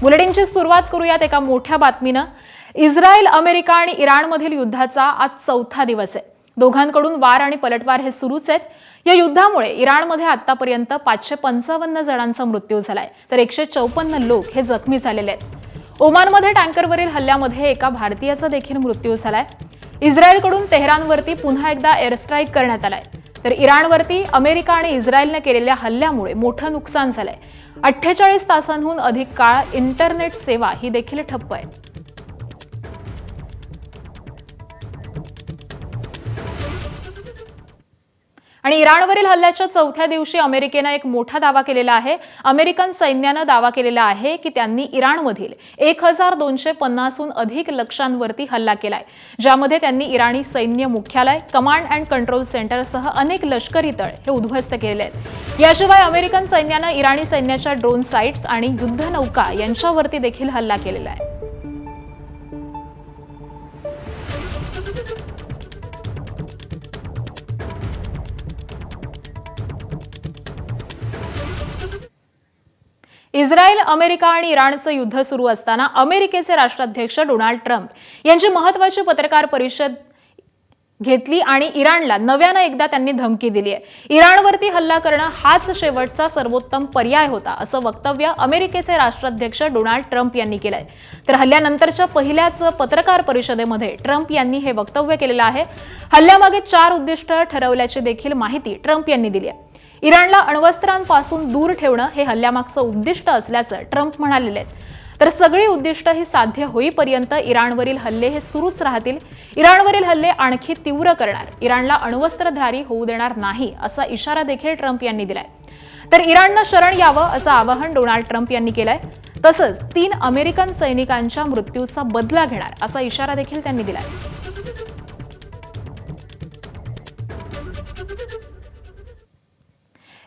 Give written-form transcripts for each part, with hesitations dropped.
बुलेटिनची सुरुवात करूयात एका मोठ्या बातमीने। इस्रायल, अमेरिका आणि इराणमधील युद्धाचा आज चौथा दिवस आहे। दोघांकडून वार आणि पलटवार हे सुरूच आहेत। या युद्धामुळे इराणमध्ये आतापर्यंत 555 जणांचा मृत्यू झालाय, तर 154 लोक हे जखमी झालेले आहेत। ओमानमध्ये टँकरवरील हल्ल्यामध्ये एका भारतीयाचा देखील मृत्यू झालाय। इस्रायलकडून तेहरानवरती पुन्हा एकदा एअर स्ट्राईक करण्यात आलाय, तर इराणवरती अमेरिका आणि इस्रायलने केलेल्या हल्ल्यामुळे मोठं नुकसान झालंय। 48 तासांहून अधिक काळ इंटरनेट सेवा ही देखील ठप्प आहे। आणि इराणवरील हल्ल्याच्या चौथ्या दिवशी अमेरिकेने एक मोठा दावा केलेला आहे। अमेरिकन सैन्याने दावा केलेला आहे की त्यांनी इराणमधील 1250हून अधिक लक्ष्यांवरती हल्ला केलाय, ज्यामध्ये त्यांनी इराणी सैन्य मुख्यालय, कमांड अँड कंट्रोल सेंटरसह अनेक लष्करी तळ हे उद्ध्वस्त केले आहेत। याशिवाय अमेरिकन सैन्याने इराणी सैन्याच्या ड्रोन साइट्स आणि युद्धनौका यांच्यावरती देखील हल्ला केलेला आहे। इस्रायल, अमेरिका आणि इराणचं युद्ध सुरू असताना अमेरिकेचे राष्ट्राध्यक्ष डोनाल्ड ट्रम्प यांची महत्त्वाची पत्रकार परिषद घेतली आणि इराणला नव्याने एकदा त्यांनी धमकी दिली आहे। इराणवरती हल्ला करणं हाच शेवटचा सर्वोत्तम पर्याय होता, असं वक्तव्य अमेरिकेचे राष्ट्राध्यक्ष डोनाल्ड ट्रम्प यांनी केलंय। तर हल्ल्यानंतरच्या पहिल्याच पत्रकार परिषदेमध्ये ट्रम्प यांनी हे वक्तव्य केलेलं आहे। हल्ल्यामागे 4 उद्दिष्ट ठरवल्याची देखील माहिती ट्रम्प यांनी दिली आहे। इराणला अण्वस्त्रांपासून दूर ठेवणं हे हल्ल्यामागचं उद्दिष्ट असल्याचं ट्रम्प म्हणालेले आहेत। तर सगळी उद्दिष्ट ही साध्य होईपर्यंत इराणवरील हल्ले हे सुरूच राहतील। इराणवरील हल्ले आणखी तीव्र करणार, इराणला अण्वस्त्रधारी होऊ देणार नाही असा इशारा देखील ट्रम्प यांनी दिलाय। तर इराणनं शरण यावं असं आवाहन डोनाल्ड ट्रम्प यांनी केलंय। तसंच 3 अमेरिकन सैनिकांच्या मृत्यूचा बदला घेणार असा इशारा देखील त्यांनी दिलाय।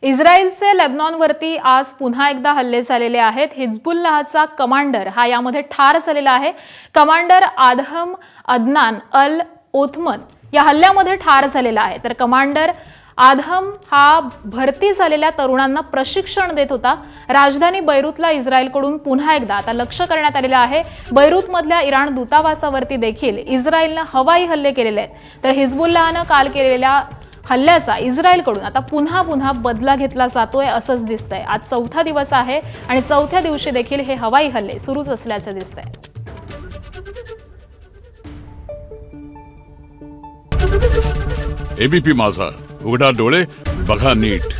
इस्रायलचे लेबनॉनवरती आज पुन्हा एकदा हल्ले झालेले आहेत। हिजबुल्लाहचा कमांडर हा यामध्ये ठार झालेला आहे। कमांडर आदहम अदनान अल ओथमन या हल्ल्यामध्ये ठार झालेला आहे। तर कमांडर आदहम हा भरती झालेल्या तरुणांना प्रशिक्षण देत होता। राजधानी बैरूतला इस्रायलकडून पुन्हा एकदा आता लक्ष्य करण्यात आलेलं आहे। बैरूतमधल्या इराण दूतावासावरती देखील इस्रायलने हवाई हल्ले केलेले आहेत। तर हिजबुल्लाहने काल केलेल्या हल्ल्याचा इस्रायलकडून आता पुन्हा बदला घेतला जातोय असंच दिसतंय। आज चौथा दिवस आहे आणि चौथ्या दिवशी देखील हे हवाई हल्ले सुरूच असल्याचं दिसतंय। एबीपी माझा, उघडा डोळे बघा नीट।